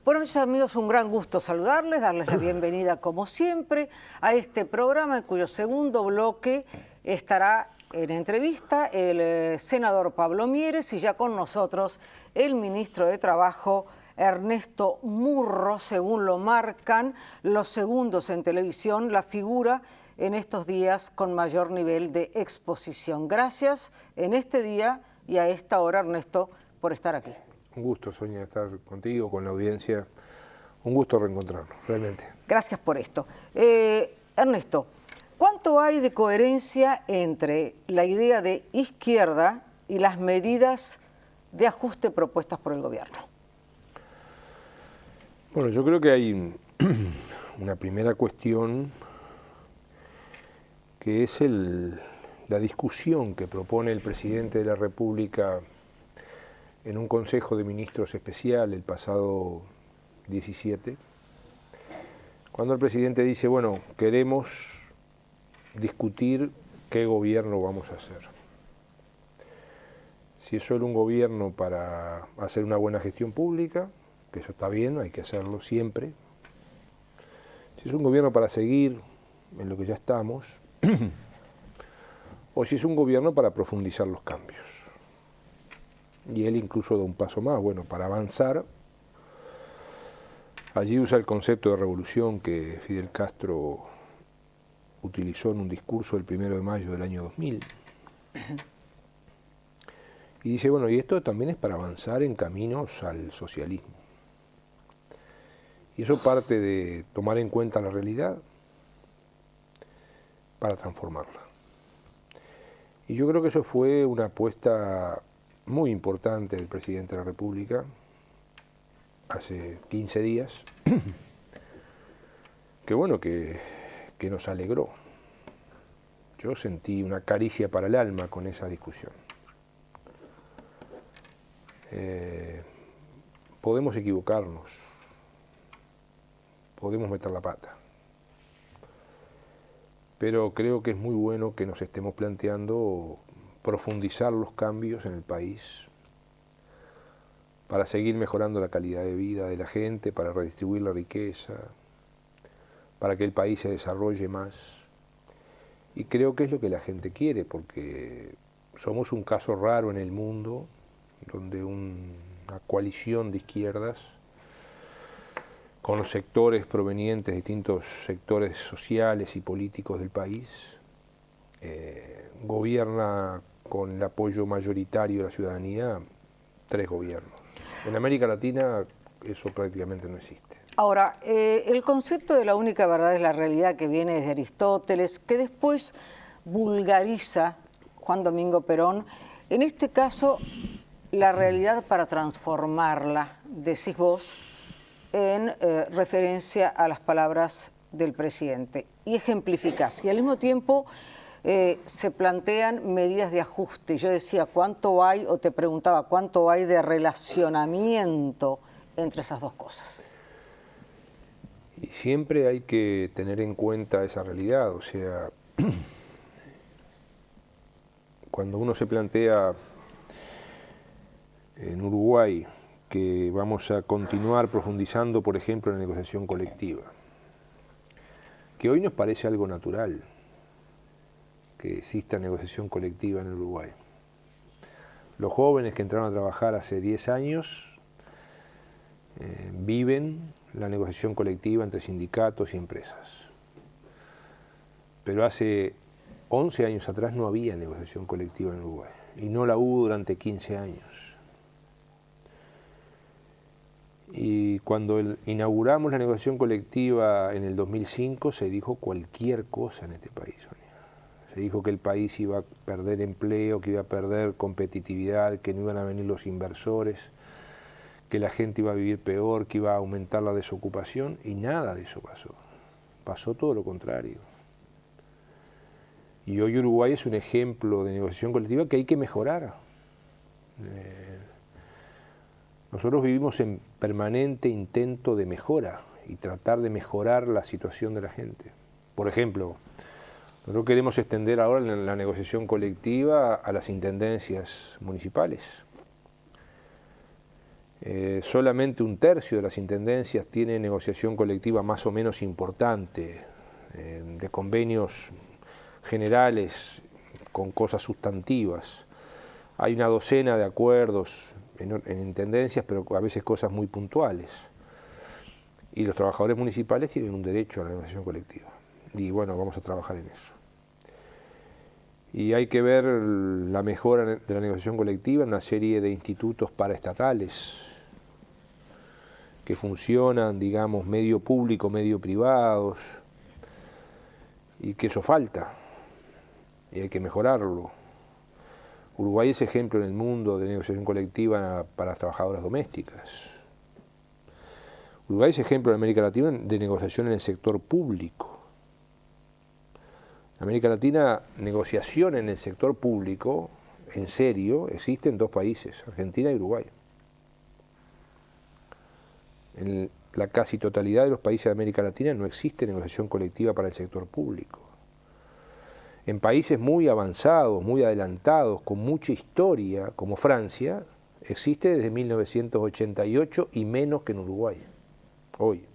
Bueno, mis amigos, un gran gusto saludarles, darles la bienvenida como siempre a este programa en cuyo segundo bloque estará en entrevista el senador Pablo Mieres y ya con nosotros el ministro de Trabajo Ernesto Murro, según lo marcan los segundos en televisión, la figura en estos días con mayor nivel de exposición. Gracias en este día y a esta hora, Ernesto, por estar aquí. Un gusto, Sonia, estar contigo, con la audiencia. Un gusto reencontrarnos, realmente. Gracias por esto. Ernesto, ¿cuánto hay de coherencia entre la idea de izquierda y las medidas de ajuste propuestas por el gobierno? Bueno, yo creo que hay una primera cuestión que es la discusión que propone el presidente de la República en un Consejo de Ministros especial el pasado 17, cuando el presidente dice, bueno, queremos discutir qué gobierno vamos a hacer. Si es solo un gobierno para hacer una buena gestión pública, que eso está bien, hay que hacerlo siempre. Si es un gobierno para seguir en lo que ya estamos, o si es un gobierno para profundizar los cambios. Y él incluso da un paso más, bueno, para avanzar. Allí usa el concepto de revolución que Fidel Castro utilizó en un discurso el 1 de mayo del año 2000. Y dice, bueno, y esto también es para avanzar en caminos al socialismo. Y eso parte de tomar en cuenta la realidad para transformarla. Y yo creo que eso fue una apuesta muy importante del presidente de la República hace 15 días, que bueno, que nos alegró. Yo sentí una caricia para el alma con esa discusión. Podemos equivocarnos, podemos meter la pata, pero creo que es muy bueno que nos estemos planteando profundizar los cambios en el país para seguir mejorando la calidad de vida de la gente, para redistribuir la riqueza, para que el país se desarrolle más. Y creo que es lo que la gente quiere, porque somos un caso raro en el mundo, donde una coalición de izquierdas, con los sectores provenientes de distintos sectores sociales y políticos del país, gobierna con el apoyo mayoritario de la ciudadanía 3 gobiernos. En América Latina eso prácticamente no existe. Ahora, el concepto de la única verdad es la realidad que viene desde Aristóteles, que después vulgariza Juan Domingo Perón. En este caso, la realidad para transformarla, decís vos, en referencia a las palabras del presidente. Y ejemplificás. Y al mismo tiempo se plantean medidas de ajuste. Yo decía, ¿cuánto hay? O te preguntaba, ¿cuánto hay de relacionamiento entre esas dos cosas? Y siempre hay que tener en cuenta esa realidad. O sea, cuando uno se plantea en Uruguay que vamos a continuar profundizando, por ejemplo, en la negociación colectiva, que hoy nos parece algo natural que exista negociación colectiva en Uruguay. Los jóvenes que entraron a trabajar hace 10 años viven la negociación colectiva entre sindicatos y empresas. Pero hace 11 años atrás no había negociación colectiva en Uruguay y no la hubo durante 15 años. Y cuando inauguramos la negociación colectiva en el 2005 se dijo cualquier cosa en este país. Se dijo que el país iba a perder empleo, que iba a perder competitividad, que no iban a venir los inversores, que la gente iba a vivir peor, que iba a aumentar la desocupación, y nada de eso pasó. Pasó todo lo contrario. Y hoy Uruguay es un ejemplo de negociación colectiva que hay que mejorar. Nosotros vivimos en permanente intento de mejora y tratar de mejorar la situación de la gente. Por ejemplo, nosotros queremos extender ahora la negociación colectiva a las intendencias municipales. Solamente 1/3 de las intendencias tiene negociación colectiva más o menos importante, de convenios generales con cosas sustantivas. Hay una docena de acuerdos en intendencias, pero a veces cosas muy puntuales. Y los trabajadores municipales tienen un derecho a la negociación colectiva. Y bueno, vamos a trabajar en eso. Y hay que ver la mejora de la negociación colectiva en una serie de institutos paraestatales que funcionan, digamos, medio público, medio privados, y que eso falta, y hay que mejorarlo. Uruguay es ejemplo en el mundo de negociación colectiva para las trabajadoras domésticas. Uruguay es ejemplo en América Latina de negociación en el sector público. En América Latina, negociación en el sector público, en serio, existe en 2 países, Argentina y Uruguay. En la casi totalidad de los países de América Latina no existe negociación colectiva para el sector público. En países muy avanzados, muy adelantados, con mucha historia, como Francia, existe desde 1988 y menos que en Uruguay, hoy.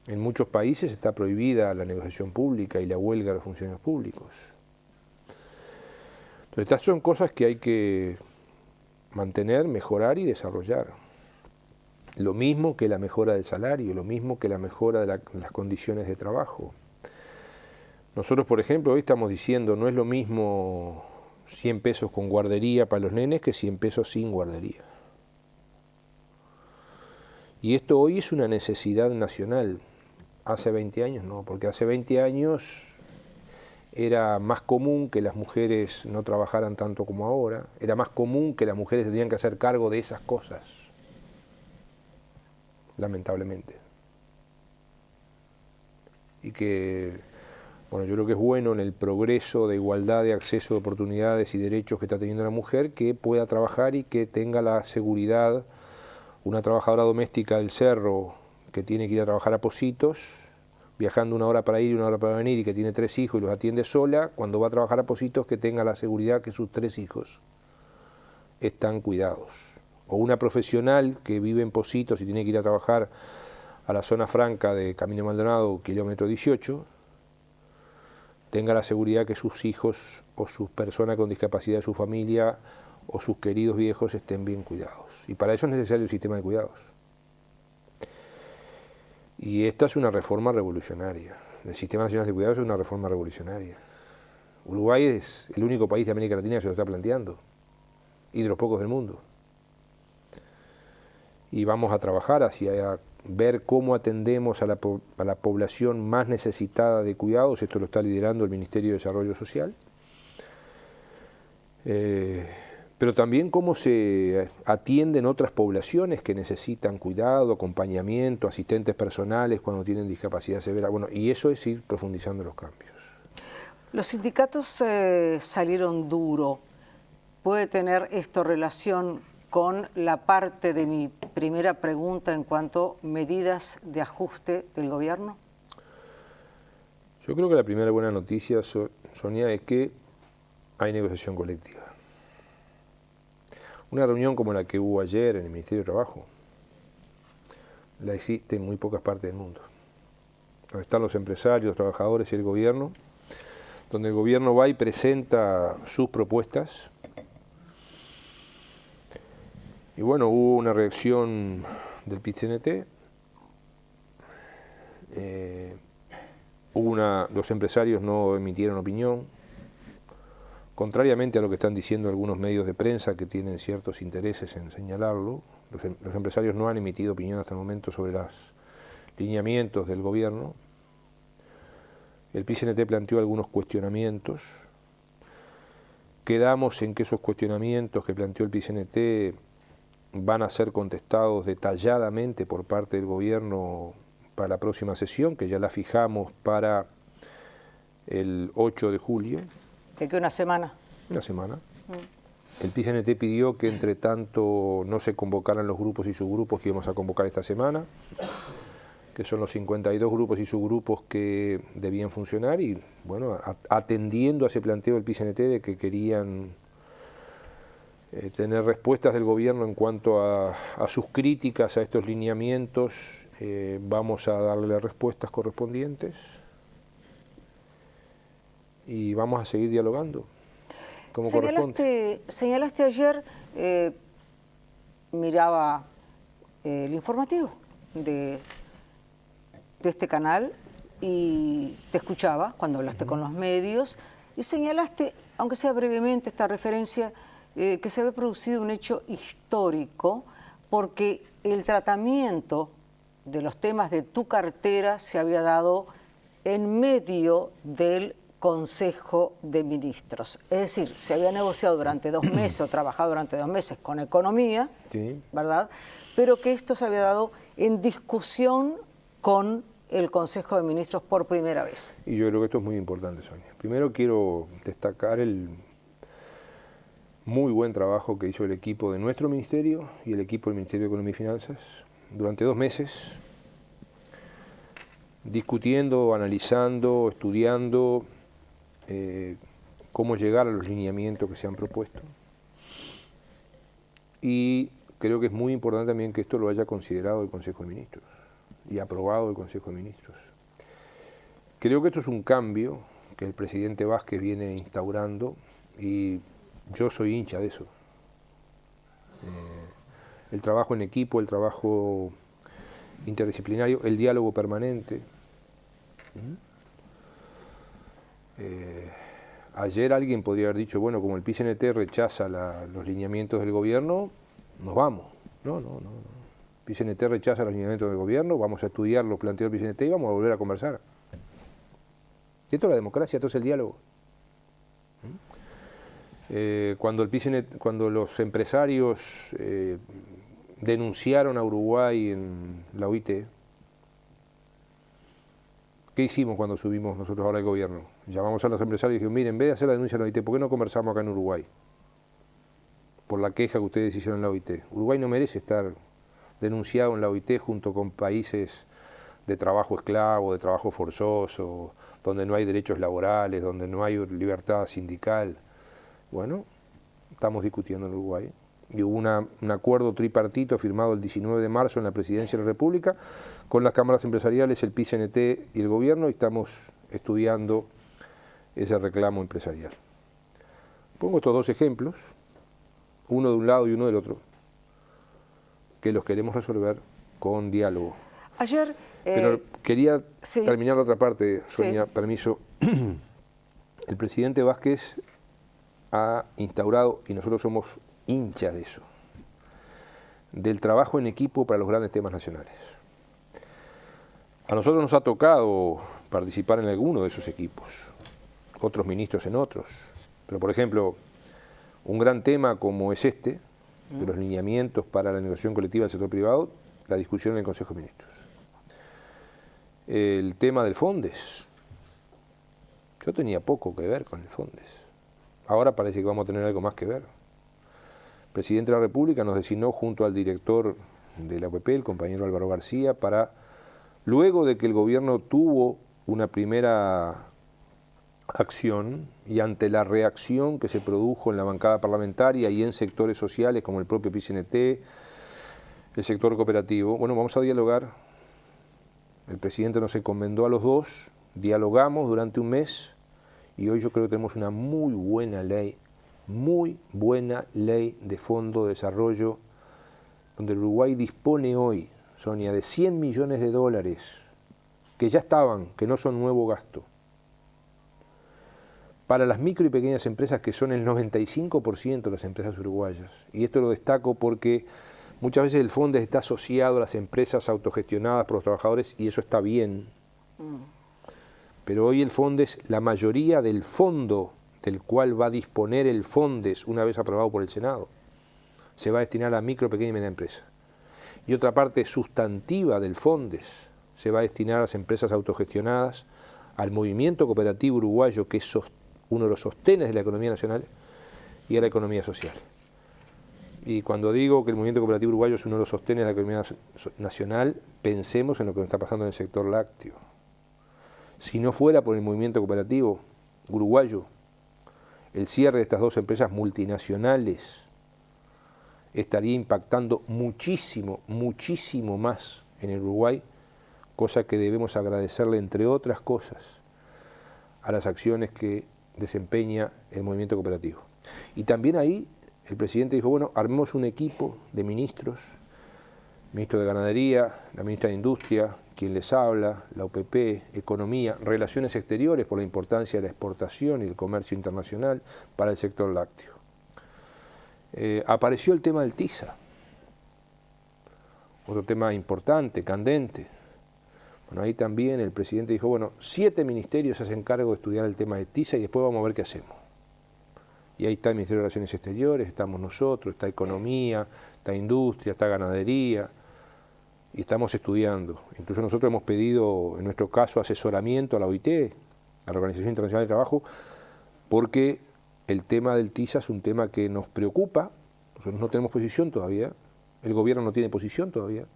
En muchos países está prohibida la negociación pública y la huelga de los funcionarios públicos. Entonces, estas son cosas que hay que mantener, mejorar y desarrollar. Lo mismo que la mejora del salario, lo mismo que la mejora de las condiciones de trabajo. Nosotros, por ejemplo, hoy estamos diciendo, no es lo mismo 100 pesos con guardería para los nenes que 100 pesos sin guardería. Y esto hoy es una necesidad nacional. Hace 20 años no, porque hace 20 años era más común que las mujeres no trabajaran tanto como ahora, era más común que las mujeres tenían que hacer cargo de esas cosas, lamentablemente. Y que, bueno, yo creo que es bueno en el progreso de igualdad de acceso de oportunidades y derechos que está teniendo la mujer, que pueda trabajar y que tenga la seguridad. Una trabajadora doméstica del cerro que tiene que ir a trabajar a Pocitos, viajando 1 hora para ir y 1 hora para venir, y que tiene 3 hijos y los atiende sola, cuando va a trabajar a Pocitos, que tenga la seguridad que sus 3 hijos están cuidados. O una profesional que vive en Pocitos y tiene que ir a trabajar a la zona franca de Camino Maldonado, kilómetro 18, tenga la seguridad que sus hijos o sus personas con discapacidad de su familia o sus queridos viejos estén bien cuidados. Y para eso es necesario el sistema de cuidados. Y esta es una reforma revolucionaria. El Sistema Nacional de Cuidados es una reforma revolucionaria. Uruguay es el único país de América Latina que se lo está planteando, y de los pocos del mundo. Y vamos a trabajar hacia ver cómo atendemos a la población más necesitada de cuidados. Esto lo está liderando el Ministerio de Desarrollo Social. Pero también cómo se atienden otras poblaciones que necesitan cuidado, acompañamiento, asistentes personales cuando tienen discapacidad severa. Bueno, y eso es ir profundizando los cambios. Los sindicatos salieron duro. ¿Puede tener esto relación con la parte de mi primera pregunta en cuanto a medidas de ajuste del gobierno? Yo creo que la primera buena noticia, Sonia, es que hay negociación colectiva. Una reunión como la que hubo ayer en el Ministerio de Trabajo, la existe en muy pocas partes del mundo. Donde están los empresarios, los trabajadores y el gobierno, donde el gobierno va y presenta sus propuestas. Y bueno, hubo una reacción del PIT-CNT, los empresarios no emitieron opinión, contrariamente a lo que están diciendo algunos medios de prensa que tienen ciertos intereses en señalarlo. Los empresarios no han emitido opinión hasta el momento sobre los lineamientos del gobierno. El PIT-CNT planteó algunos cuestionamientos. Quedamos en que esos cuestionamientos que planteó el PIT-CNT van a ser contestados detalladamente por parte del gobierno para la próxima sesión, que ya la fijamos para el 8 de julio. ¿De qué, una semana? Una semana. El PIT-CNT pidió que entre tanto no se convocaran los grupos y subgrupos que íbamos a convocar esta semana, que son los 52 grupos y subgrupos que debían funcionar, y bueno, atendiendo a ese planteo del PIT-CNT de que querían tener respuestas del gobierno en cuanto a sus críticas a estos lineamientos, vamos a darle las respuestas correspondientes y vamos a seguir dialogando como corresponde. Señalaste ayer, miraba el informativo de este canal y te escuchaba cuando hablaste con los medios y señalaste, aunque sea brevemente esta referencia, que se había producido un hecho histórico porque el tratamiento de los temas de tu cartera se había dado en medio del Consejo de Ministros. Es decir, se había negociado durante 2 meses o trabajado durante 2 meses con Economía, sí, ¿verdad? Pero que esto se había dado en discusión con el Consejo de Ministros por primera vez. Y yo creo que esto es muy importante, Sonia. Primero quiero destacar el muy buen trabajo que hizo el equipo de nuestro ministerio y el equipo del Ministerio de Economía y Finanzas durante 2 meses, discutiendo, analizando, estudiando cómo llegar a los lineamientos que se han propuesto. Y creo que es muy importante también que esto lo haya considerado el Consejo de Ministros y aprobado el Consejo de Ministros. Creo que esto es un cambio que el presidente Vázquez viene instaurando y yo soy hincha de eso. El trabajo en equipo, el trabajo interdisciplinario, el diálogo permanente. Ayer alguien podría haber dicho, bueno, como el PIT-CNT rechaza los lineamientos del gobierno, nos vamos. No. El PIT-CNT rechaza los lineamientos del gobierno, vamos a estudiar los planteos del PIT-CNT y vamos a volver a conversar. Esto es la democracia, esto es el diálogo. Cuando los empresarios denunciaron a Uruguay en la OIT, ¿qué hicimos cuando subimos nosotros ahora al gobierno? Llamamos a los empresarios y dijimos, miren, en vez de hacer la denuncia en la OIT, ¿por qué no conversamos acá en Uruguay? Por la queja que ustedes hicieron en la OIT. Uruguay no merece estar denunciado en la OIT junto con países de trabajo esclavo, de trabajo forzoso, donde no hay derechos laborales, donde no hay libertad sindical. Bueno, estamos discutiendo en Uruguay. Y hubo un acuerdo tripartito firmado el 19 de marzo en la Presidencia de la República con las cámaras empresariales, el PIT-CNT y el gobierno, y estamos estudiando ese reclamo empresarial. Pongo estos 2 ejemplos, uno de un lado y uno del otro, que los queremos resolver con diálogo. Ayer... Pero quería terminar la otra parte, Sonia, permiso. El presidente Vázquez ha instaurado, y nosotros somos hinchas de eso, del trabajo en equipo para los grandes temas nacionales. A nosotros nos ha tocado participar en alguno de esos equipos, otros ministros en otros, pero por ejemplo, un gran tema como es este, de los lineamientos para la negociación colectiva del sector privado, la discusión en el Consejo de Ministros. El tema del Fondes, yo tenía poco que ver con el Fondes, ahora parece que vamos a tener algo más que ver. El presidente de la República nos designó junto al director de la UPP, el compañero Álvaro García, para, luego de que el gobierno tuvo una primera acción y ante la reacción que se produjo en la bancada parlamentaria y en sectores sociales como el propio PIT-CNT, el sector cooperativo, bueno, vamos a dialogar. El presidente nos encomendó a los 2, dialogamos durante un mes y hoy yo creo que tenemos una muy buena ley de Fondo de Desarrollo, donde el Uruguay dispone hoy, Sonia, de 100 millones de dólares que ya estaban, que no son nuevo gasto, para las micro y pequeñas empresas que son el 95% de las empresas uruguayas. Y esto lo destaco porque muchas veces el Fondes está asociado a las empresas autogestionadas por los trabajadores y eso está bien. Pero hoy el Fondes, la mayoría del fondo del cual va a disponer el Fondes una vez aprobado por el Senado, se va a destinar a micro, pequeña y media empresa. Y otra parte sustantiva del Fondes se va a destinar a las empresas autogestionadas, al movimiento cooperativo uruguayo, que es uno de los sostenes de la economía nacional, y a la economía social. Y cuando digo que el movimiento cooperativo uruguayo es uno de los sostenes de la economía nacional, pensemos en lo que está pasando en el sector lácteo. Si no fuera por el movimiento cooperativo uruguayo, el cierre de estas dos empresas multinacionales estaría impactando muchísimo, muchísimo más en el Uruguay, cosa que debemos agradecerle, entre otras cosas, a las acciones que desempeña el movimiento cooperativo. Y también ahí el presidente dijo, bueno, armemos un equipo de ministros, ministro de Ganadería, la ministra de Industria, quien les habla, la OPP, Economía, Relaciones Exteriores por la importancia de la exportación y el comercio internacional para el sector lácteo. Apareció el tema del TISA, otro tema importante, candente. Bueno, ahí también el presidente dijo, bueno, 7 ministerios se hacen cargo de estudiar el tema de TISA y después vamos a ver qué hacemos. Y ahí está el Ministerio de Relaciones Exteriores, estamos nosotros, está Economía, está Industria, está Ganadería, y estamos estudiando. Incluso nosotros hemos pedido, en nuestro caso, asesoramiento a la OIT, a la Organización Internacional del Trabajo, porque el tema del TISA es un tema que nos preocupa. Nosotros no tenemos posición todavía, el gobierno no tiene posición todavía.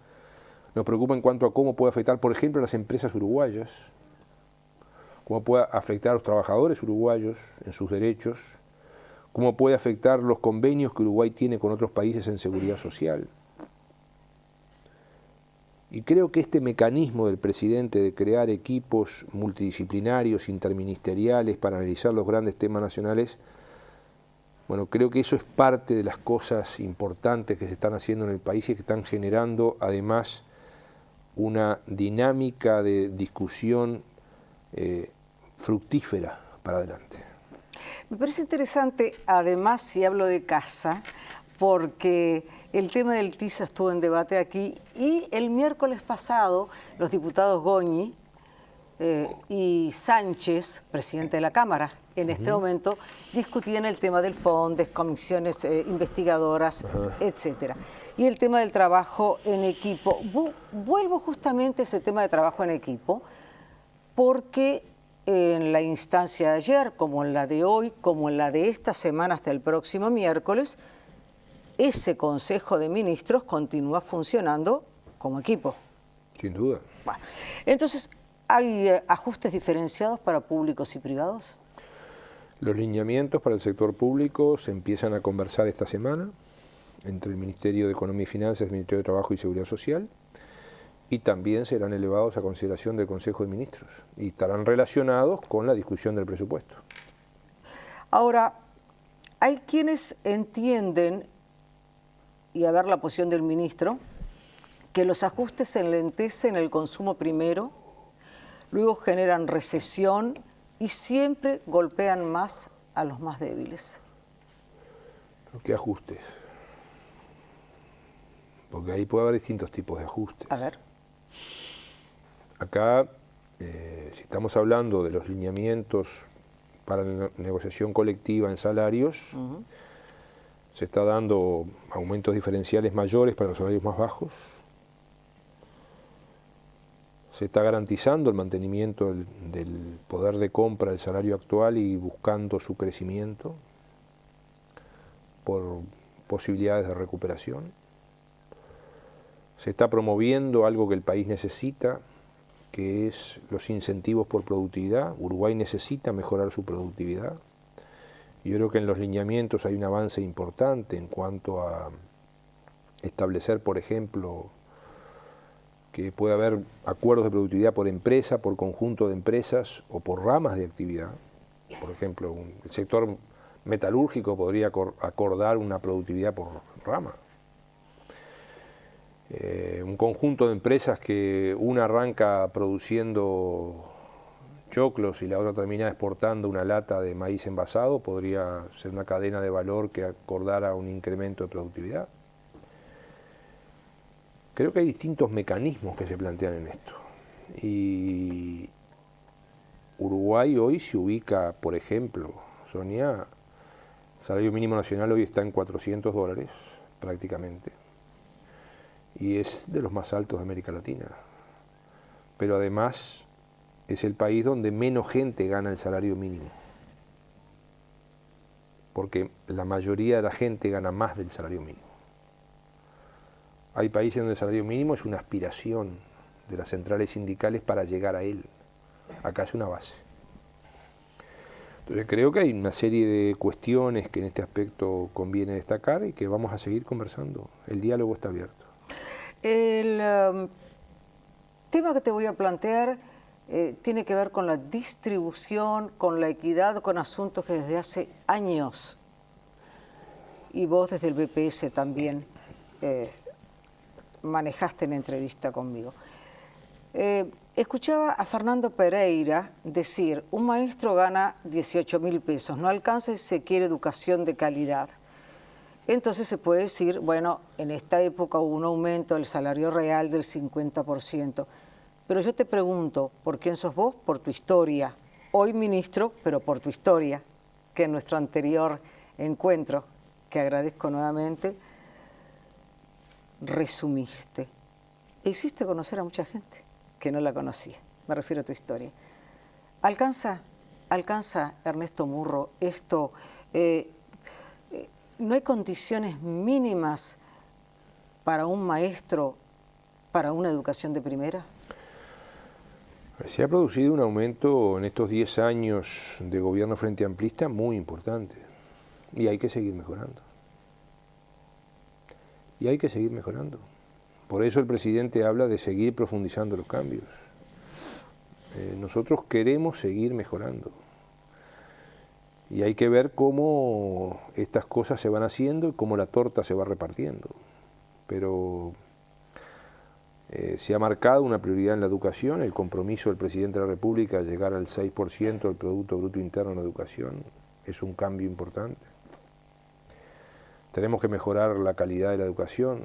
Nos preocupa en cuanto a cómo puede afectar, por ejemplo, a las empresas uruguayas, cómo puede afectar a los trabajadores uruguayos en sus derechos, cómo puede afectar los convenios que Uruguay tiene con otros países en seguridad social. Y creo que este mecanismo del presidente de crear equipos multidisciplinarios, interministeriales, para analizar los grandes temas nacionales, bueno, creo que eso es parte de las cosas importantes que se están haciendo en el país y que están generando además una dinámica de discusión fructífera para adelante. Me parece interesante, además, si hablo de casa, porque el tema del TISA estuvo en debate aquí y el miércoles pasado los diputados Goñi y Sánchez, presidente de la Cámara, en este momento discutían el tema del FONDES, comisiones investigadoras, etcétera. Y el tema del trabajo en equipo. Vuelvo justamente a ese tema de trabajo en equipo, porque en la instancia de ayer, como en la de hoy, como en la de esta semana hasta el próximo miércoles, ese Consejo de Ministros continúa funcionando como equipo. Sin duda. Bueno, entonces, ¿hay ajustes diferenciados para públicos y privados? Los lineamientos para el sector público se empiezan a conversar esta semana entre el Ministerio de Economía y Finanzas, el Ministerio de Trabajo y Seguridad Social, y también serán elevados a consideración del Consejo de Ministros y estarán relacionados con la discusión del presupuesto. Ahora, hay quienes entienden, y a ver la posición del ministro, que los ajustes enlentecen el consumo primero, luego generan recesión y siempre golpean más a los más débiles. ¿Pero qué ajustes? Porque ahí puede haber distintos tipos de ajustes. A ver. Acá, si estamos hablando de los lineamientos para la negociación colectiva en salarios, se está dando aumentos diferenciales mayores para los salarios más bajos, se está garantizando el mantenimiento del poder de compra del salario actual y buscando su crecimiento por posibilidades de recuperación. Se está promoviendo algo que el país necesita, que es los incentivos por productividad. Uruguay necesita mejorar su productividad. Yo creo que en los lineamientos hay un avance importante en cuanto a establecer, por ejemplo, que puede haber acuerdos de productividad por empresa, por conjunto de empresas o por ramas de actividad. Por ejemplo, el sector metalúrgico podría acordar una productividad por rama. Un conjunto de empresas que una arranca produciendo choclos y la otra termina exportando una lata de maíz envasado, podría ser una cadena de valor que acordara un incremento de productividad. Creo que hay distintos mecanismos que se plantean en esto. Y Uruguay hoy se ubica, por ejemplo, Sonia, el salario mínimo nacional hoy está en $400 prácticamente. Y es de los más altos de América Latina. Pero además es el país donde menos gente gana el salario mínimo, porque la mayoría de la gente gana más del salario mínimo. Hay países donde el salario mínimo es una aspiración de las centrales sindicales para llegar a él. Acá es una base. Entonces creo que hay una serie de cuestiones que en este aspecto conviene destacar y que vamos a seguir conversando. El diálogo está abierto. El tema que te voy a plantear tiene que ver con la distribución, con la equidad, con asuntos que desde hace años, y vos desde el BPS también manejaste en entrevista conmigo. Escuchaba a Fernando Pereira decir, un maestro gana 18.000 pesos, no alcanza si se quiere educación de calidad. Entonces se puede decir, bueno, en esta época hubo un aumento del salario real del 50%. Pero yo te pregunto, ¿por quién sos vos? Por tu historia. Hoy ministro, pero por tu historia, que en nuestro anterior encuentro, que agradezco nuevamente, resumiste. E hiciste conocer a mucha gente que no la conocía. Me refiero a tu historia. ¿Alcanza, Ernesto Murro, esto? ¿No hay condiciones mínimas para un maestro, para una educación de primera? Se ha producido un aumento en estos 10 años de gobierno frente amplista muy importante y hay que seguir mejorando. Y hay que seguir mejorando. Por eso el presidente habla de seguir profundizando los cambios. Nosotros queremos seguir mejorando. Y hay que ver cómo estas cosas se van haciendo y cómo la torta se va repartiendo. Pero se ha marcado una prioridad en la educación, el compromiso del presidente de la República a llegar al 6% del Producto Bruto Interno en la educación es un cambio importante. Tenemos que mejorar la calidad de la educación.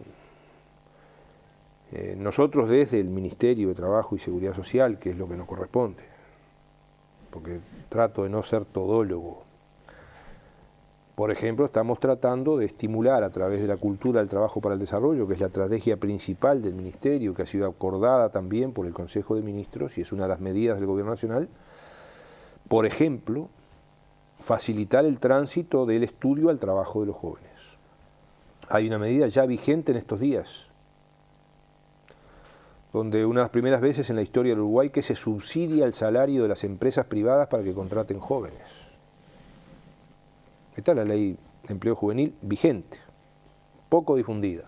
Nosotros desde el Ministerio de Trabajo y Seguridad Social, que es lo que nos corresponde, porque trato de no ser todólogo, por ejemplo, estamos tratando de estimular a través de la cultura del trabajo para el desarrollo, que es la estrategia principal del Ministerio, que ha sido acordada también por el Consejo de Ministros y es una de las medidas del Gobierno Nacional, por ejemplo, facilitar el tránsito del estudio al trabajo de los jóvenes. Hay una medida ya vigente en estos días, donde una de las primeras veces en la historia del Uruguay que se subsidia el salario de las empresas privadas para que contraten jóvenes. Esta es la ley de empleo juvenil vigente, poco difundida.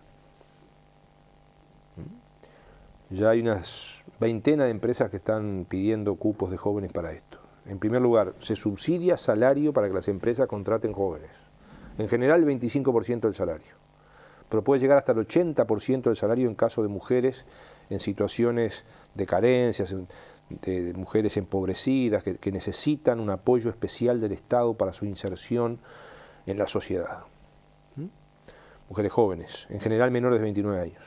Ya hay unas veintena de empresas que están pidiendo cupos de jóvenes para esto. En primer lugar, se subsidia salario para que las empresas contraten jóvenes. En general, el 25% del salario. Pero puede llegar hasta el 80% del salario en caso de mujeres en situaciones de carencias, de mujeres empobrecidas que necesitan un apoyo especial del Estado para su inserción en la sociedad. Mujeres jóvenes, en general menores de 29 años.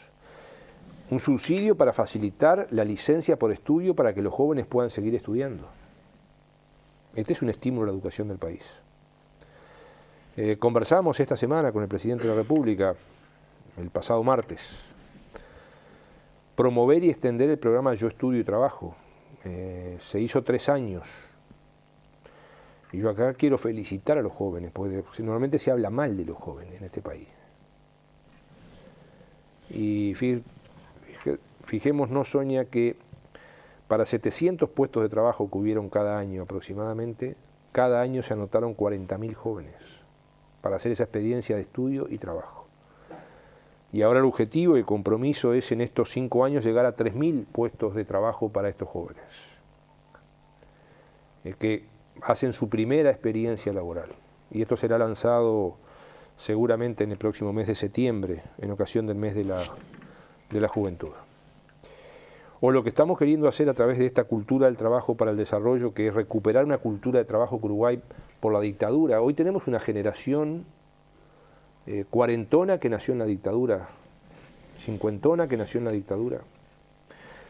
Un subsidio para facilitar la licencia por estudio para que los jóvenes puedan seguir estudiando. Este es un estímulo a la educación del país. Conversamos esta semana con el presidente de la República, el pasado martes, promover y extender el programa Yo Estudio y Trabajo. Se hizo 3 años. Y yo acá quiero felicitar a los jóvenes, porque normalmente se habla mal de los jóvenes en este país. Y fijémonos, Sonia, que para 700 puestos de trabajo que hubieron cada año aproximadamente, cada año se anotaron 40.000 jóvenes para hacer esa experiencia de estudio y trabajo. Y ahora el objetivo y el compromiso es en estos 5 años llegar a 3.000 puestos de trabajo para estos jóvenes, que hacen su primera experiencia laboral. Y esto será lanzado seguramente en el próximo mes de septiembre, en ocasión del mes de la juventud. O lo que estamos queriendo hacer a través de esta cultura del trabajo para el desarrollo, que es recuperar una cultura de trabajo que Uruguay por la dictadura. Hoy tenemos una generación cuarentona que nació en la dictadura, cincuentona que nació en la dictadura.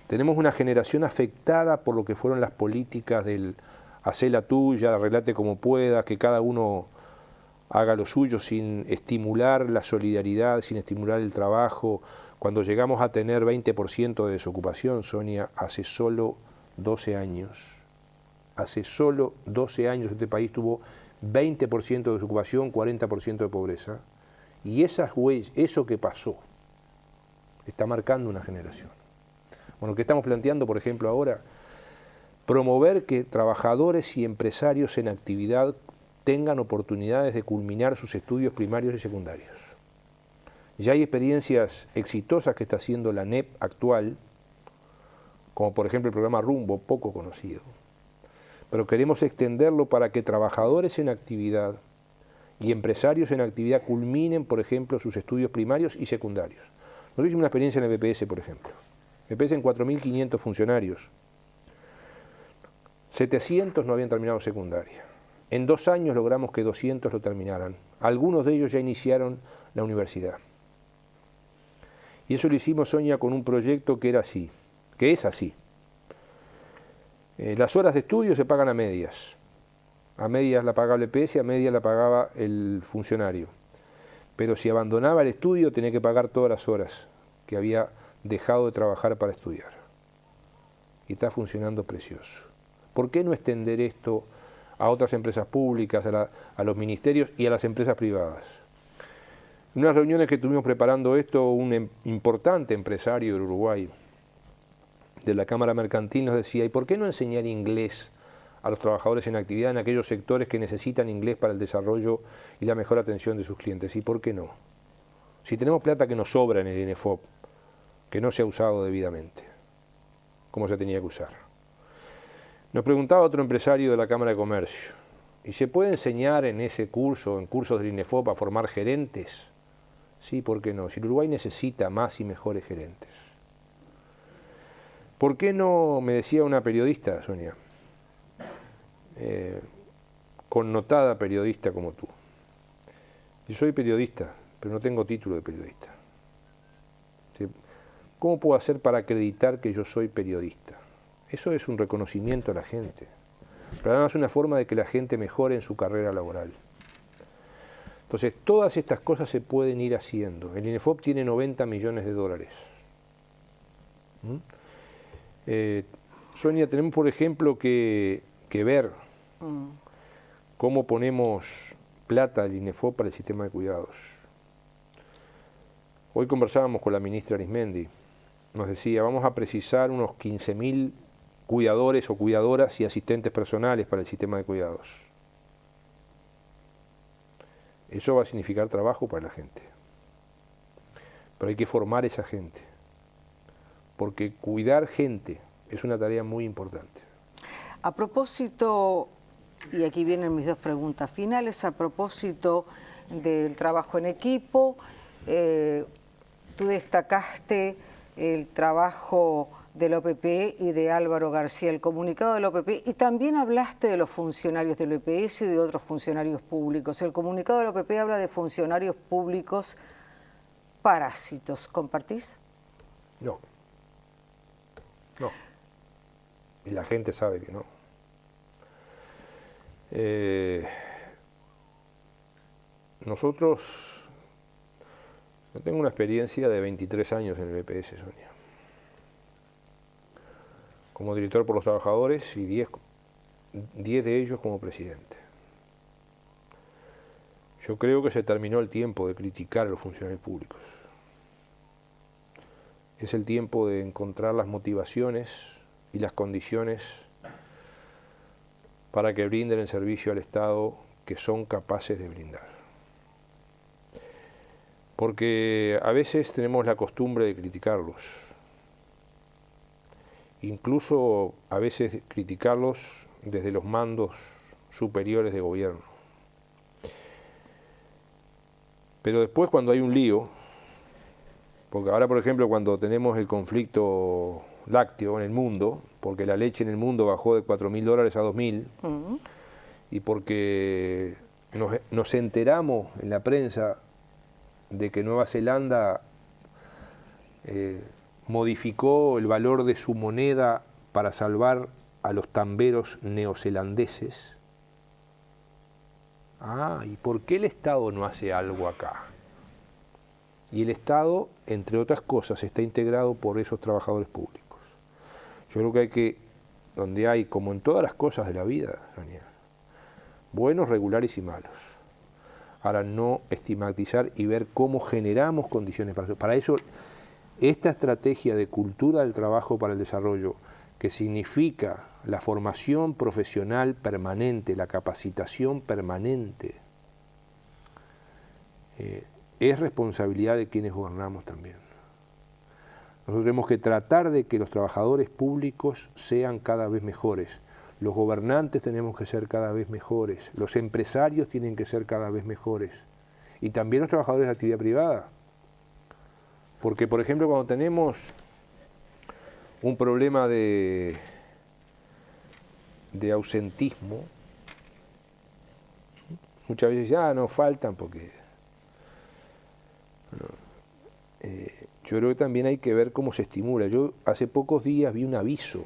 Tenemos una generación afectada por lo que fueron las políticas del hacé la tuya, arreglate como puedas, que cada uno haga lo suyo sin estimular la solidaridad, sin estimular el trabajo. Cuando llegamos a tener 20% de desocupación, Sonia, hace solo 12 años, hace solo 12 años este país tuvo 20% de desocupación, 40% de pobreza, y esas huellas, eso que pasó, está marcando una generación. Bueno, ¿qué estamos planteando, por ejemplo, ahora? Promover que trabajadores y empresarios en actividad tengan oportunidades de culminar sus estudios primarios y secundarios. Ya hay experiencias exitosas que está haciendo la NEP actual, como por ejemplo el programa Rumbo, poco conocido. Pero queremos extenderlo para que trabajadores en actividad y empresarios en actividad culminen, por ejemplo, sus estudios primarios y secundarios. Nosotros hicimos una experiencia en el BPS, por ejemplo. El BPS en 4.500 funcionarios. 700 no habían terminado secundaria. En 2 años logramos que 200 lo terminaran. Algunos de ellos ya iniciaron la universidad. Y eso lo hicimos, Sonia, con un proyecto que era así, que es así. Las horas de estudio se pagan a medias. A medias la pagaba el EPS, a medias la pagaba el funcionario. Pero si abandonaba el estudio tenía que pagar todas las horas que había dejado de trabajar para estudiar. Y está funcionando precioso. ¿Por qué no extender esto a otras empresas públicas, a los ministerios y a las empresas privadas? En unas reuniones que estuvimos preparando esto, un importante empresario del Uruguay, de la Cámara Mercantil, nos decía, ¿y por qué no enseñar inglés a los trabajadores en actividad en aquellos sectores que necesitan inglés para el desarrollo y la mejor atención de sus clientes? ¿Y por qué no? Si tenemos plata que nos sobra en el INEFOP, que no se ha usado debidamente, como se tenía que usar. Nos preguntaba otro empresario de la Cámara de Comercio, ¿y se puede enseñar en ese curso, en cursos del INEFOP, a formar gerentes? Sí, ¿por qué no? Si el Uruguay necesita más y mejores gerentes. ¿Por qué no, me decía una periodista, Sonia, connotada periodista como tú? Yo soy periodista, pero no tengo título de periodista. ¿Cómo puedo hacer para acreditar que yo soy periodista? Eso es un reconocimiento a la gente, pero además es una forma de que la gente mejore en su carrera laboral. Entonces, todas estas cosas se pueden ir haciendo. El INEFOP tiene 90 millones de dólares. Sonia, tenemos por ejemplo que ver cómo ponemos plata al INEFOP para el sistema de cuidados. Hoy conversábamos con la ministra Arismendi. Nos decía, vamos a precisar unos 15.000 cuidadores o cuidadoras y asistentes personales para el sistema de cuidados. Eso va a significar trabajo para la gente. Pero hay que formar esa gente. Porque cuidar gente es una tarea muy importante. A propósito, y aquí vienen mis 2 preguntas finales, a propósito del trabajo en equipo, tú destacaste el trabajo del OPP y de Álvaro García, el comunicado del OPP, y también hablaste de los funcionarios del EPS y de otros funcionarios públicos. El comunicado del OPP habla de funcionarios públicos parásitos. ¿Compartís? No. No. Y la gente sabe que no. Nosotros, yo tengo una experiencia de 23 años en el EPS, Sonia. Como director por los trabajadores y 10 de ellos como presidente. Yo creo que se terminó el tiempo de criticar a los funcionarios públicos. Es el tiempo de encontrar las motivaciones y las condiciones para que brinden el servicio al Estado que son capaces de brindar. Porque a veces tenemos la costumbre de criticarlos. Incluso a veces criticarlos desde los mandos superiores de gobierno. Pero después cuando hay un lío, porque ahora por ejemplo cuando tenemos el conflicto lácteo en el mundo, porque la leche en el mundo bajó de $4.000 a 2.000, y porque nos enteramos en la prensa de que Nueva Zelanda modificó el valor de su moneda para salvar a los tamberos neozelandeses. ¿Y por qué el Estado no hace algo acá? Y el Estado, entre otras cosas, está integrado por esos trabajadores públicos. Yo creo que hay que donde hay, como en todas las cosas de la vida, Sonia, buenos, regulares y malos. Ahora, no estigmatizar y ver cómo generamos condiciones para eso. Para eso, esta estrategia de cultura del trabajo para el desarrollo, que significa la formación profesional permanente, la capacitación permanente, es responsabilidad de quienes gobernamos también. Nosotros tenemos que tratar de que los trabajadores públicos sean cada vez mejores. Los gobernantes tenemos que ser cada vez mejores, los empresarios tienen que ser cada vez mejores y también los trabajadores de la actividad privada. Porque, por ejemplo, cuando tenemos un problema de ausentismo, muchas veces ya no faltan porque... yo creo que también hay que ver cómo se estimula. Yo hace pocos días vi un aviso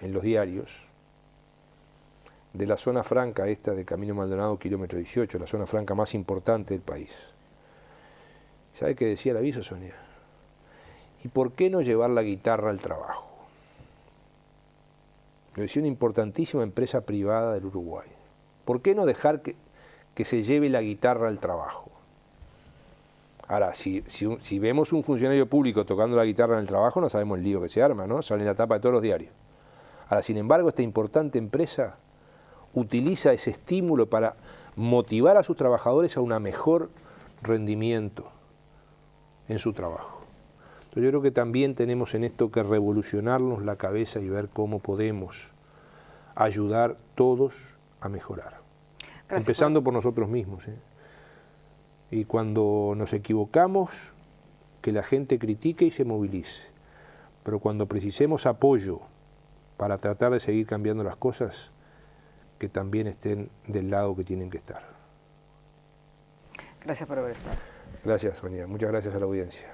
en los diarios de la zona franca esta de Camino Maldonado, kilómetro 18, la zona franca más importante del país. ¿Sabe qué decía el aviso, Sonia? ¿Y por qué no llevar la guitarra al trabajo? Lo decía una importantísima empresa privada del Uruguay. ¿Por qué no dejar que se lleve la guitarra al trabajo? Ahora, si vemos un funcionario público tocando la guitarra en el trabajo, no sabemos el lío que se arma, ¿no? Sale en la tapa de todos los diarios. Ahora, sin embargo, esta importante empresa utiliza ese estímulo para motivar a sus trabajadores a un mejor rendimiento en su trabajo. Entonces, yo creo que también tenemos en esto que revolucionarnos la cabeza y ver cómo podemos ayudar todos a mejorar. Gracias, empezando por nosotros mismos, ¿eh? Y cuando nos equivocamos, que la gente critique y se movilice. Pero cuando precisemos apoyo para tratar de seguir cambiando las cosas, que también estén del lado que tienen que estar. Gracias por haber estado. Gracias, Sonia. Muchas gracias a la audiencia.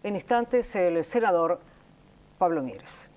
En instantes, el senador Pablo Mieres.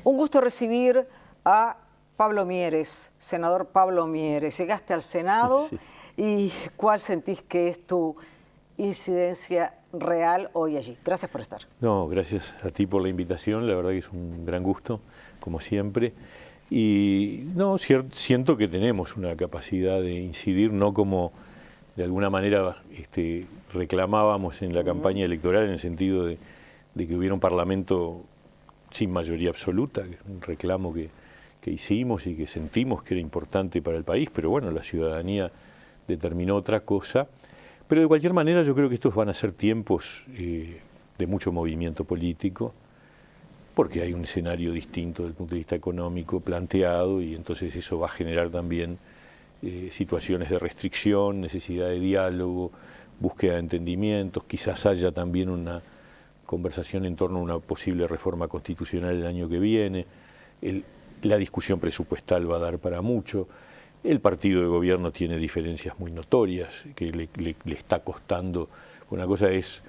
Un gusto recibir a Pablo Mieres, senador Pablo Mieres. Llegaste al Senado, sí. ¿Y cuál sentís que es tu incidencia real hoy allí? Gracias por estar. No, gracias a ti por la invitación, la verdad que es un gran gusto, como siempre. Y no, siento que tenemos una capacidad de incidir, no como de alguna manera reclamábamos en la campaña electoral, en el sentido de que hubiera un parlamento sin mayoría absoluta, un reclamo que hicimos y que sentimos que era importante para el país, pero bueno, la ciudadanía determinó otra cosa. Pero de cualquier manera yo creo que estos van a ser tiempos de mucho movimiento político, porque hay un escenario distinto desde el punto de vista económico planteado, y entonces eso va a generar también situaciones de restricción, necesidad de diálogo, búsqueda de entendimientos, quizás haya también una conversación en torno a una posible reforma constitucional el año que viene. La discusión presupuestal va a dar para mucho. El partido de gobierno tiene diferencias muy notorias que le está costando. Una cosa es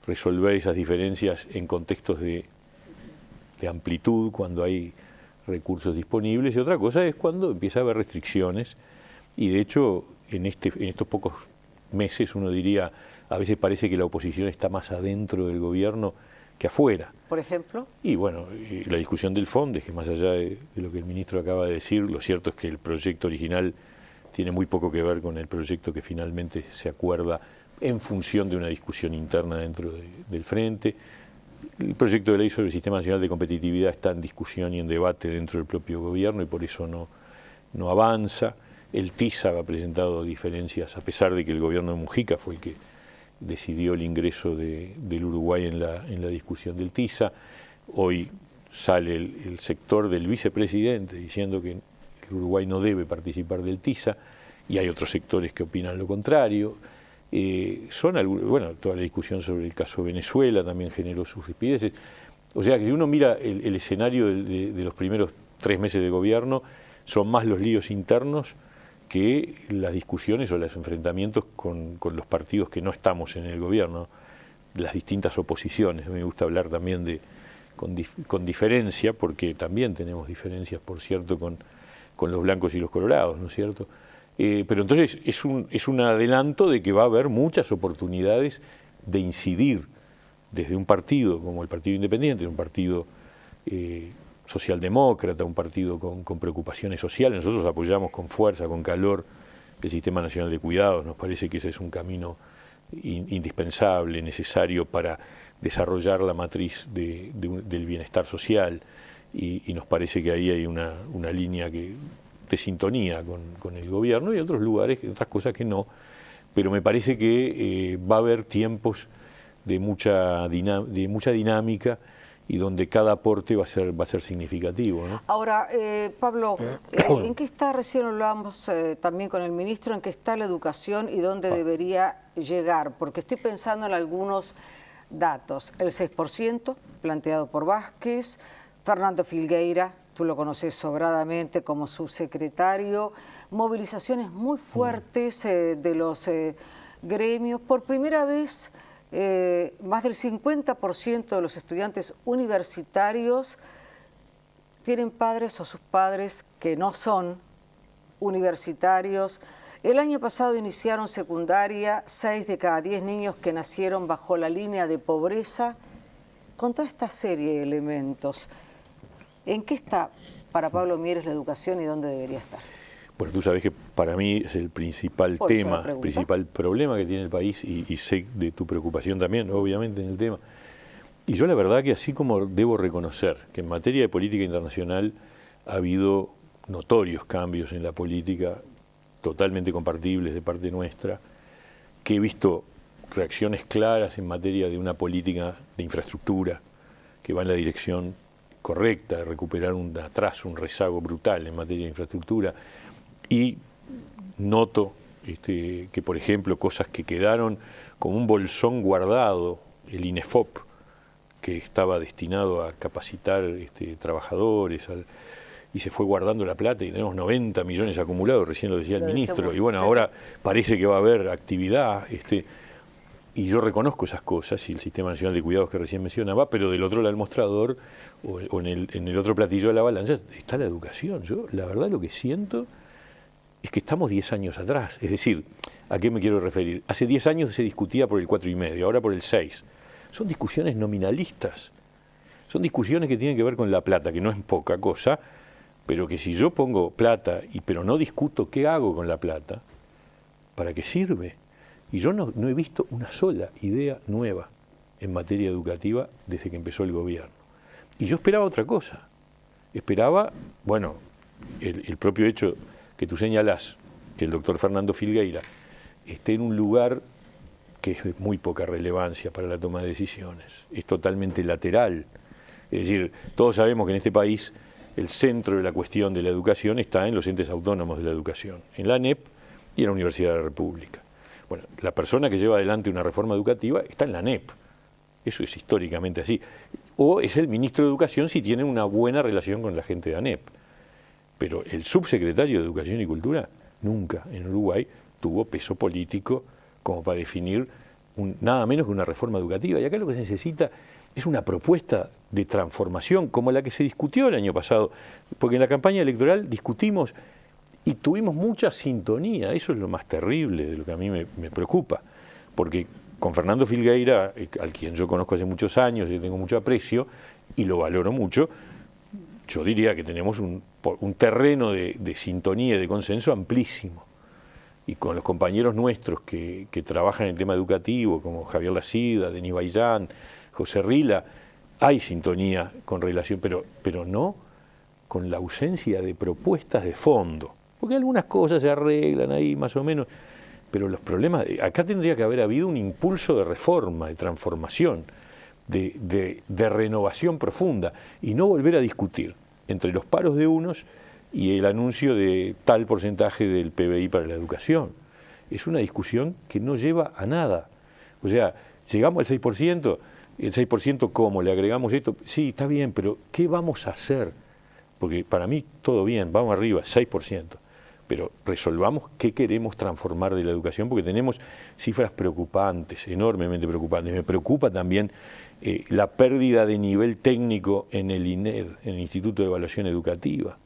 resolver esas diferencias en contextos de amplitud, cuando hay recursos disponibles, y otra cosa es cuando empieza a haber restricciones. Y de hecho, en estos pocos meses uno diría, a veces parece que la oposición está más adentro del gobierno que afuera. ¿Por ejemplo? Y bueno, la discusión del FONDES, que más allá de lo que el ministro acaba de decir, lo cierto es que el proyecto original tiene muy poco que ver con el proyecto que finalmente se acuerda en función de una discusión interna dentro del Frente. El proyecto de ley sobre el Sistema Nacional de Competitividad está en discusión y en debate dentro del propio gobierno y por eso no avanza. El TISA ha presentado diferencias, a pesar de que el gobierno de Mujica fue el que decidió el ingreso del Uruguay en la discusión del TISA. Hoy sale el sector del vicepresidente diciendo que el Uruguay no debe participar del TISA, y hay otros sectores que opinan lo contrario. Bueno, toda la discusión sobre el caso Venezuela también generó sus rispideces. O sea que si uno mira el escenario de los primeros 3 meses de gobierno, son más los líos internos que las discusiones o los enfrentamientos con los partidos que no estamos en el gobierno, las distintas oposiciones. Me gusta hablar también con diferencia, porque también tenemos diferencias, por cierto, con los blancos y los colorados, ¿no es cierto? Pero entonces es un adelanto de que va a haber muchas oportunidades de incidir desde un partido como el Partido Independiente, un partido socialdemócrata, un partido con preocupaciones sociales. Nosotros apoyamos con fuerza, con calor, el Sistema Nacional de Cuidados. Nos parece que ese es un camino indispensable, necesario para desarrollar la matriz del bienestar social, y nos parece que ahí hay una línea de sintonía con el gobierno, y otros lugares, otras cosas que no, pero me parece que va a haber tiempos de mucha dinámica y donde cada aporte va a ser significativo, ¿no? Ahora, Pablo, ¿en qué está, recién hablábamos también con el ministro, en qué está la educación y dónde debería llegar? Porque estoy pensando en algunos datos. El 6% planteado por Vázquez, Fernando Filgueira, tú lo conoces sobradamente como subsecretario, movilizaciones muy fuertes de los gremios. Por primera vez, más del 50% de los estudiantes universitarios tienen padres o sus padres que no son universitarios. El año pasado iniciaron secundaria 6 de cada 10 niños que nacieron bajo la línea de pobreza. Con toda esta serie de elementos, ¿en qué está para Pablo Mieres la educación y dónde debería estar? Bueno, tú sabes que para mí es el principal tema, el principal problema que tiene el país, y sé de tu preocupación también, obviamente, en el tema. Y yo la verdad que así como debo reconocer que en materia de política internacional ha habido notorios cambios en la política, totalmente compartibles de parte nuestra, que he visto reacciones claras en materia de una política de infraestructura que va en la dirección correcta de recuperar un atraso, un rezago brutal en materia de infraestructura. Y noto que, por ejemplo, cosas que quedaron como un bolsón guardado, el INEFOP, que estaba destinado a capacitar trabajadores, y se fue guardando la plata, y tenemos 90 millones acumulados, recién lo decía el ministro, y bueno, ahora parece que va a haber actividad, y yo reconozco esas cosas, y el Sistema Nacional de Cuidados que recién mencionaba, pero del otro lado del mostrador, o en el otro platillo de la balanza, está la educación. Yo, la verdad, lo que siento es que estamos 10 años atrás. Es decir, ¿a qué me quiero referir? Hace 10 años se discutía por el 4,5, ahora por el 6. Son discusiones nominalistas. Son discusiones que tienen que ver con la plata, que no es poca cosa, pero que si yo pongo plata, pero no discuto qué hago con la plata, ¿para qué sirve? Y yo no he visto una sola idea nueva en materia educativa desde que empezó el gobierno. Y yo esperaba otra cosa. Esperaba, bueno, el propio hecho que tú señalás, que el doctor Fernando Filgueira esté en un lugar que es de muy poca relevancia para la toma de decisiones, es totalmente lateral. Es decir, todos sabemos que en este país el centro de la cuestión de la educación está en los entes autónomos de la educación, en la ANEP y en la Universidad de la República. Bueno, la persona que lleva adelante una reforma educativa está en la ANEP, eso es históricamente así, o es el ministro de Educación si tiene una buena relación con la gente de ANEP. Pero el subsecretario de Educación y Cultura nunca en Uruguay tuvo peso político como para definir nada menos que una reforma educativa. Y acá lo que se necesita es una propuesta de transformación como la que se discutió el año pasado, porque en la campaña electoral discutimos y tuvimos mucha sintonía. Eso es lo más terrible de lo que a mí me preocupa, porque con Fernando Filgueira, al quien yo conozco hace muchos años y tengo mucho aprecio y lo valoro mucho, yo diría que tenemos un terreno de sintonía y de consenso amplísimo. Y con los compañeros nuestros que trabajan en el tema educativo, como Javier Lacida, Denis Baillán, José Rila, hay sintonía con relación, pero no con la ausencia de propuestas de fondo. Porque algunas cosas se arreglan ahí más o menos, pero los problemas, acá tendría que haber habido un impulso de reforma, de transformación, de renovación profunda, y no volver a discutir entre los paros de unos y el anuncio de tal porcentaje del PBI para la educación. Es una discusión que no lleva a nada. O sea, llegamos al 6%, el 6% ¿cómo? ¿Le agregamos esto? Sí, está bien, pero ¿qué vamos a hacer porque para mí todo bien, vamos arriba, 6%, pero resolvamos qué queremos transformar de la educación, porque tenemos cifras preocupantes, enormemente preocupantes. Me preocupa también la pérdida de nivel técnico en el INED, en el Instituto de Evaluación Educativa,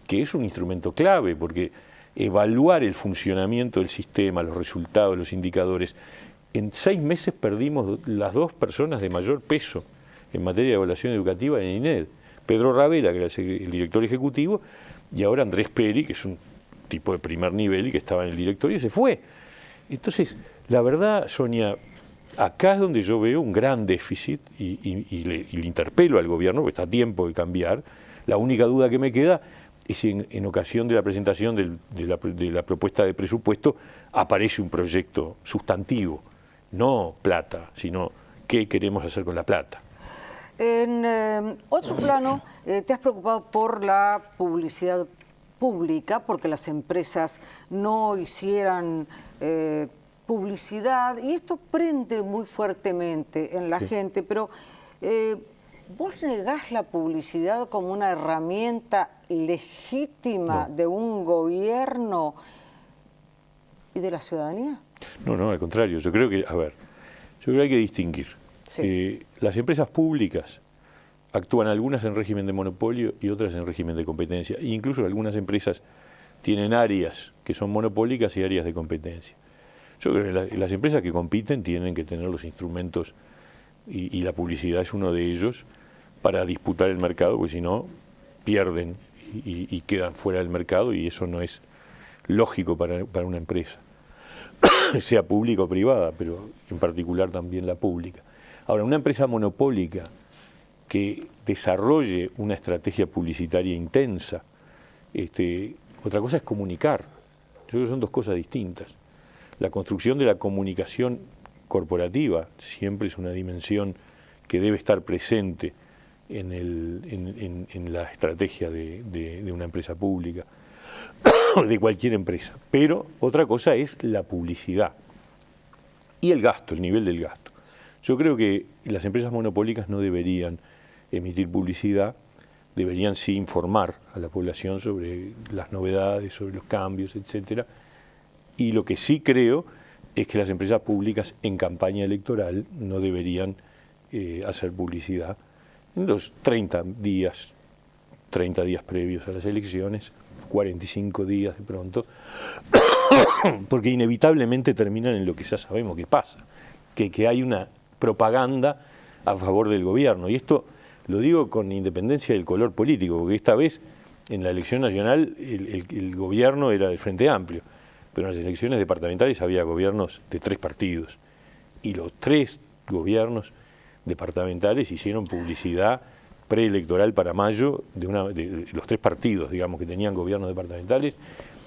que es un instrumento clave, porque evaluar el funcionamiento del sistema, los resultados, los indicadores, en 6 meses perdimos las 2 personas de mayor peso en materia de evaluación educativa en INED. Pedro Ravela, que era el director ejecutivo, y ahora Andrés Peri, que es un tipo de primer nivel y que estaba en el directorio, y se fue. Entonces, la verdad, Sonia, acá es donde yo veo un gran déficit y le interpelo al gobierno, porque está a tiempo de cambiar. La única duda que me queda es si en ocasión de la presentación de la propuesta de presupuesto aparece un proyecto sustantivo, no plata, sino qué queremos hacer con la plata. En otro plano, te has preocupado por la publicidad pública, porque las empresas no hicieran publicidad, y esto prende muy fuertemente en la gente, pero ¿vos negás la publicidad como una herramienta legítima de un gobierno y de la ciudadanía? No, al contrario, yo creo que, yo creo que hay que distinguir. Sí. Las empresas públicas actúan algunas en régimen de monopolio y otras en régimen de competencia. E incluso algunas empresas tienen áreas que son monopólicas y áreas de competencia. Yo creo que las empresas que compiten tienen que tener los instrumentos, y la publicidad es uno de ellos, para disputar el mercado, porque si no, pierden y quedan fuera del mercado, y eso no es lógico para una empresa, sea pública o privada, pero en particular también la pública. Ahora, una empresa monopólica que desarrolle una estrategia publicitaria intensa, otra cosa es comunicar. Yo creo que son 2 cosas distintas. La construcción de la comunicación corporativa siempre es una dimensión que debe estar presente en la estrategia de una empresa pública, de cualquier empresa. Pero otra cosa es la publicidad y el gasto, el nivel del gasto. Yo creo que las empresas monopólicas no deberían emitir publicidad, deberían sí informar a la población sobre las novedades, sobre los cambios, etcétera. Y lo que sí creo es que las empresas públicas en campaña electoral no deberían hacer publicidad en los 30 días previos a las elecciones, 45 días de pronto, porque inevitablemente terminan en lo que ya sabemos que pasa, que hay una propaganda a favor del gobierno. Y esto lo digo con independencia del color político, porque esta vez en la elección nacional el gobierno era del Frente Amplio, pero en las elecciones departamentales había gobiernos de 3 partidos, y los 3 gobiernos departamentales hicieron publicidad preelectoral para mayo de los 3 partidos, digamos, que tenían gobiernos departamentales,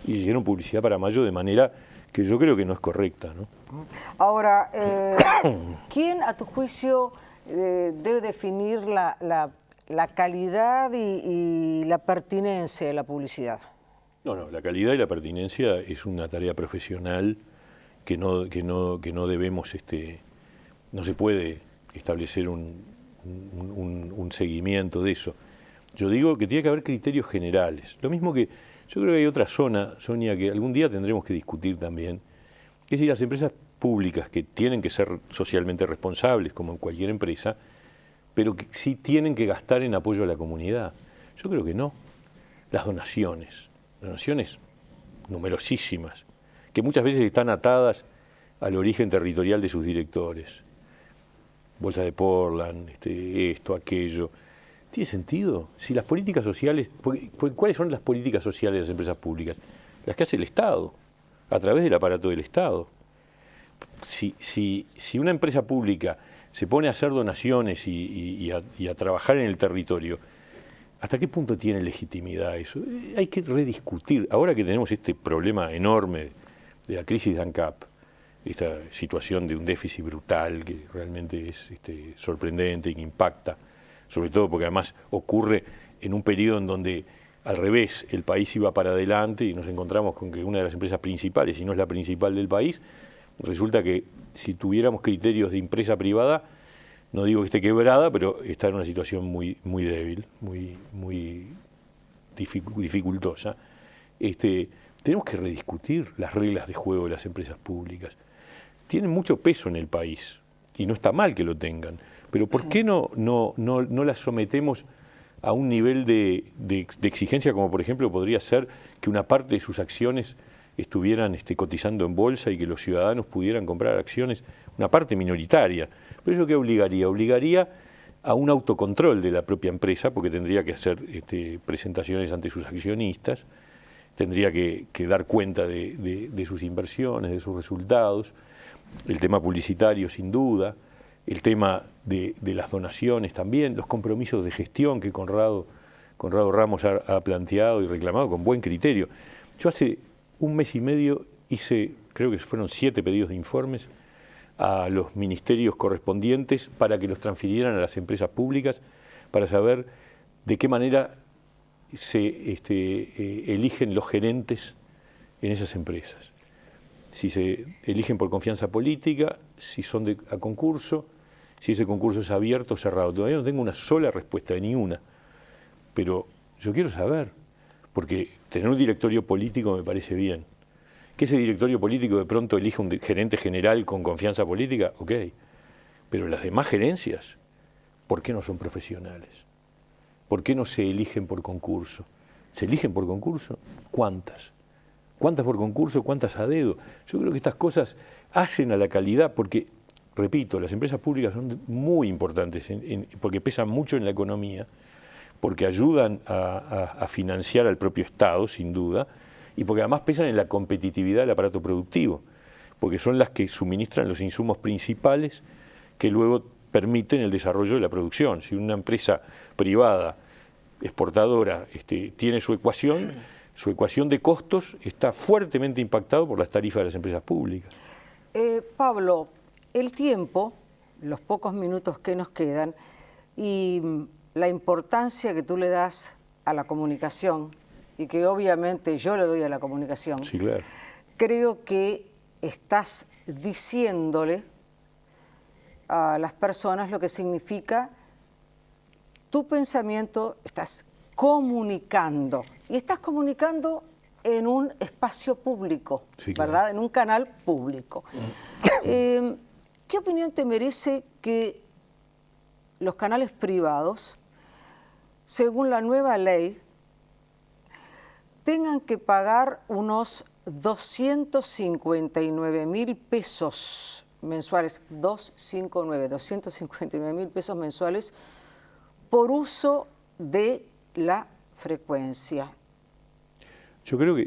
y hicieron publicidad para mayo de manera que yo creo que no es correcta, ¿no? Ahora, ¿quién a tu juicio debe definir la calidad y la pertinencia de la publicidad? No, la calidad y la pertinencia es una tarea profesional que no debemos, no se puede establecer un seguimiento de eso. Yo digo que tiene que haber criterios generales. Lo mismo que yo creo que hay otra zona, Sonia, que algún día tendremos que discutir también, que es si las empresas públicas, que tienen que ser socialmente responsables, como en cualquier empresa, pero que sí tienen que gastar en apoyo a la comunidad. Yo creo que no. Las donaciones numerosísimas, que muchas veces están atadas al origen territorial de sus directores. Bolsa de Portland, esto, aquello. ¿Tiene sentido? Si las políticas sociales, ¿cuáles son las políticas sociales de las empresas públicas? Las que hace el Estado, a través del aparato del Estado. Si una empresa pública se pone a hacer donaciones y a trabajar en el territorio, ¿hasta qué punto tiene legitimidad eso? Hay que rediscutir. Ahora que tenemos este problema enorme de la crisis de ANCAP, esta situación de un déficit brutal que realmente es sorprendente y que impacta, sobre todo porque además ocurre en un periodo en donde al revés, el país iba para adelante y nos encontramos con que una de las empresas principales, si no es la principal del país, resulta que si tuviéramos criterios de empresa privada, no digo que esté quebrada, pero está en una situación muy débil, muy dificultosa, tenemos que rediscutir las reglas de juego de las empresas públicas. Tienen mucho peso en el país y no está mal que lo tengan, pero ¿por qué no las sometemos a un nivel de exigencia como por ejemplo podría ser que una parte de sus acciones estuvieran cotizando en bolsa y que los ciudadanos pudieran comprar acciones, una parte minoritaria? ¿Pero eso qué obligaría? Obligaría a un autocontrol de la propia empresa, porque tendría que hacer presentaciones ante sus accionistas, tendría que dar cuenta de sus inversiones, de sus resultados, el tema publicitario sin duda, el tema de las donaciones también, los compromisos de gestión que Conrado Ramos ha planteado y reclamado con buen criterio. Yo hace un mes y medio hice, creo que fueron 7 pedidos de informes a los ministerios correspondientes para que los transfirieran a las empresas públicas para saber de qué manera se eligen los gerentes en esas empresas. Si se eligen por confianza política, si son a concurso, si ese concurso es abierto o cerrado. Todavía no tengo una sola respuesta, de ninguna. Pero yo quiero saber, porque tener un directorio político me parece bien. Que ese directorio político de pronto elija un gerente general con confianza política, ok. Pero las demás gerencias, ¿por qué no son profesionales? ¿Por qué no se eligen por concurso? ¿Se eligen por concurso? ¿Cuántas? ¿Cuántas por concurso? ¿Cuántas a dedo? Yo creo que estas cosas hacen a la calidad, porque, repito, las empresas públicas son muy importantes, porque pesan mucho en la economía, porque ayudan a financiar al propio Estado, sin duda, y porque además pesan en la competitividad del aparato productivo, porque son las que suministran los insumos principales que luego permiten el desarrollo de la producción. Si una empresa privada exportadora tiene su ecuación de costos está fuertemente impactado por las tarifas de las empresas públicas. Pablo, el tiempo, los pocos minutos que nos quedan y la importancia que tú le das a la comunicación y que obviamente yo le doy a la comunicación, sí, claro. Creo que estás diciéndole a las personas lo que significa tu pensamiento, estás comunicando. Y estás comunicando en un espacio público, sí, claro. ¿Verdad? En un canal público. ¿Qué opinión te merece que los canales privados, según la nueva ley, tengan que pagar unos 259.000 pesos mensuales, 259.000 pesos mensuales por uso de la frecuencia? Yo creo que,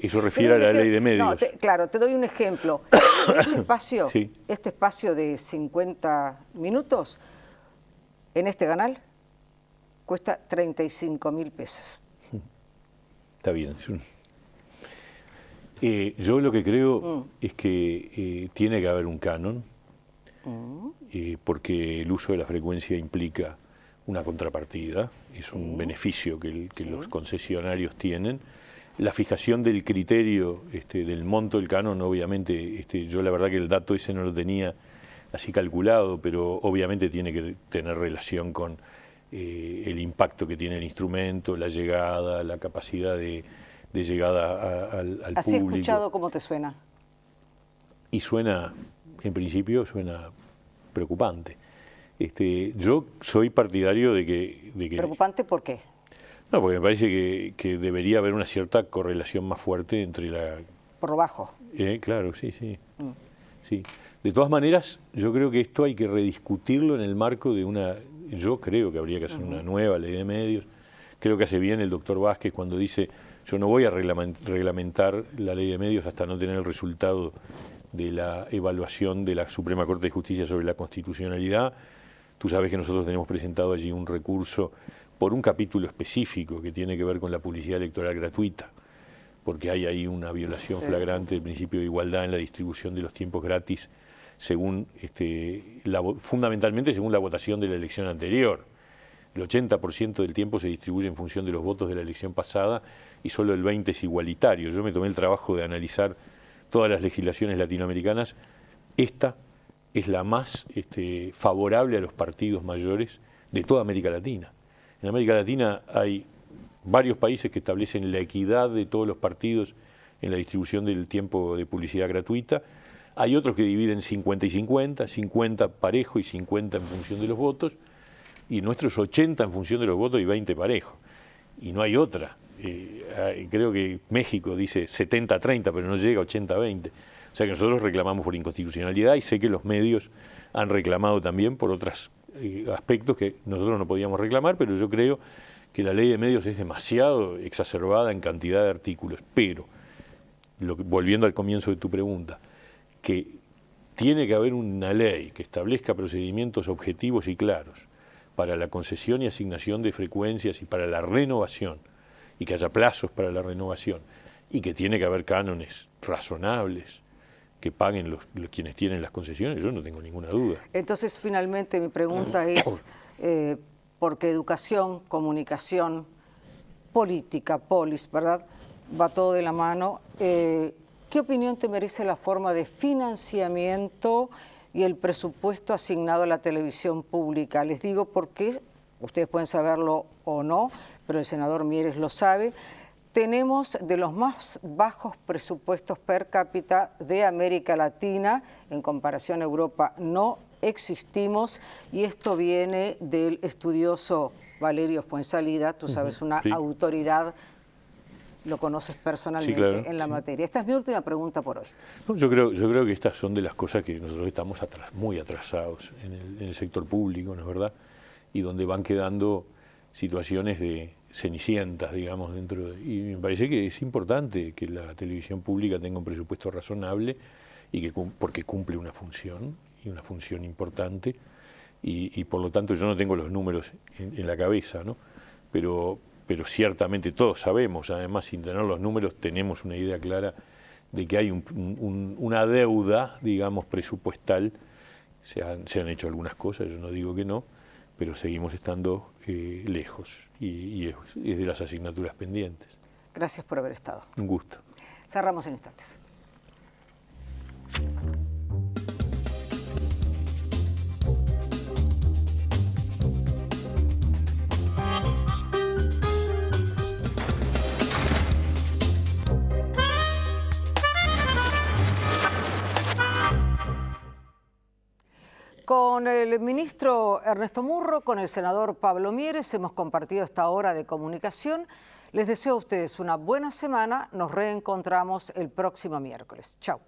eso refiere a la ley de medios. No, claro, te doy un ejemplo. Sí. Este espacio de 50 minutos en este canal cuesta 35.000 pesos. Está bien. Yo lo que creo es que tiene que haber un canon, porque el uso de la frecuencia implica una contrapartida, es un beneficio que los concesionarios tienen. La fijación del criterio del monto del canon, obviamente, yo la verdad que el dato ese no lo tenía así calculado, pero obviamente tiene que tener relación con el impacto que tiene el instrumento, la llegada, la capacidad de llegada al público. ¿Así escuchado cómo te suena? Y suena, en principio, suena preocupante. Yo soy partidario de que... ¿Preocupante por qué? No, porque me parece que debería haber una cierta correlación más fuerte entre la... Por lo bajo. Claro, sí. Sí. De todas maneras, yo creo que esto hay que rediscutirlo en el marco de una... Yo creo que habría que hacer una nueva ley de medios. Creo que hace bien el doctor Vázquez cuando dice: yo no voy a reglamentar la ley de medios hasta no tener el resultado de la evaluación de la Suprema Corte de Justicia sobre la constitucionalidad. Tú sabes que nosotros tenemos presentado allí un recurso por un capítulo específico que tiene que ver con la publicidad electoral gratuita, porque hay ahí una violación flagrante del principio de igualdad en la distribución de los tiempos gratis, según fundamentalmente según la votación de la elección anterior. El 80% del tiempo se distribuye en función de los votos de la elección pasada y solo el 20% es igualitario. Yo me tomé el trabajo de analizar todas las legislaciones latinoamericanas. Esta es la más favorable a los partidos mayores de toda América Latina. En América Latina hay varios países que establecen la equidad de todos los partidos en la distribución del tiempo de publicidad gratuita. Hay otros que dividen 50 y 50, 50 parejo y 50 en función de los votos, y nuestros 80 en función de los votos y 20 parejo. Y no hay otra. Creo que México dice 70-30, pero no llega a 80-20. O sea que nosotros reclamamos por inconstitucionalidad, y sé que los medios han reclamado también por otros aspectos que nosotros no podíamos reclamar, pero yo creo que la ley de medios es demasiado exacerbada en cantidad de artículos. Pero, volviendo al comienzo de tu pregunta, que tiene que haber una ley que establezca procedimientos objetivos y claros para la concesión y asignación de frecuencias y para la renovación, y que haya plazos para la renovación, y que tiene que haber cánones razonables que paguen quienes tienen las concesiones, yo no tengo ninguna duda. Entonces, finalmente, mi pregunta es, porque educación, comunicación, política, polis, ¿verdad?, va todo de la mano. ¿Qué opinión te merece la forma de financiamiento y el presupuesto asignado a la televisión pública? Les digo porque, ustedes pueden saberlo o no, pero el senador Mieres lo sabe, tenemos de los más bajos presupuestos per cápita de América Latina. En comparación a Europa no existimos, y esto viene del estudioso Valerio Fuenzalida, tú sabes, una autoridad, lo conoces personalmente, sí, claro, en la materia. Esta es mi última pregunta por hoy. No, yo creo que estas son de las cosas que nosotros estamos muy atrasados en el sector público, ¿no es verdad? Y donde van quedando situaciones de cenicientas, digamos, y me parece que es importante que la televisión pública tenga un presupuesto razonable, y porque cumple una función, y una función importante, y por lo tanto yo no tengo los números en la cabeza, ¿no? Pero ciertamente todos sabemos, además, sin tener los números, tenemos una idea clara de que hay una deuda, digamos, presupuestal. Se han hecho algunas cosas, yo no digo que no, pero seguimos estando lejos, y es de las asignaturas pendientes. Gracias por haber estado. Un gusto. Cerramos en instantes. Con el ministro Ernesto Murro, con el senador Pablo Mieres, hemos compartido esta hora de comunicación. Les deseo a ustedes una buena semana. Nos reencontramos el próximo miércoles. Chao.